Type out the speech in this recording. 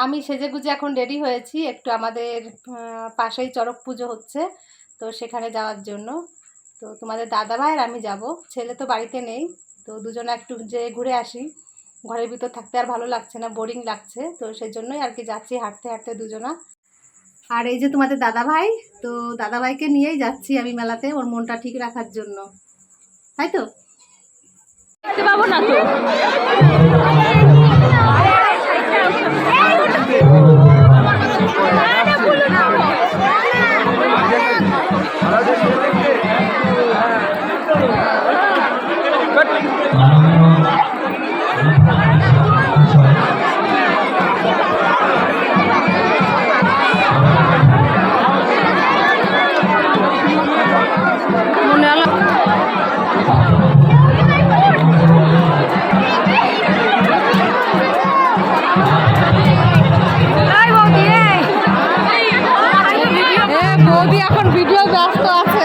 আমি সেজেগুজে এখন রেডি হয়েছি, একটু আমাদের পাশেই চড়ক পুজো হচ্ছে, তো সেখানে যাওয়ার জন্য। তো তোমাদের দাদাভাই আর আমি যাব, ছেলে তো বাড়িতে নেই, তো দুজনে একটু যে ঘুরে আসি। ঘরের ভিতর থাকতে আর ভালো লাগছে না, বোরিং লাগছে, তো সেই জন্যই আর কি যাচ্ছি হাঁটতে হাঁটতে দুজনা। আর এই যে তোমাদের দাদাভাই, তো দাদাভাইকে নিয়েই যাচ্ছি আমি মেলাতে, ওর মনটা ঠিক রাখার জন্য, তাই তো? পাবো না তো। বৌদি এখন ভিডিও ব্যস্ত আছে।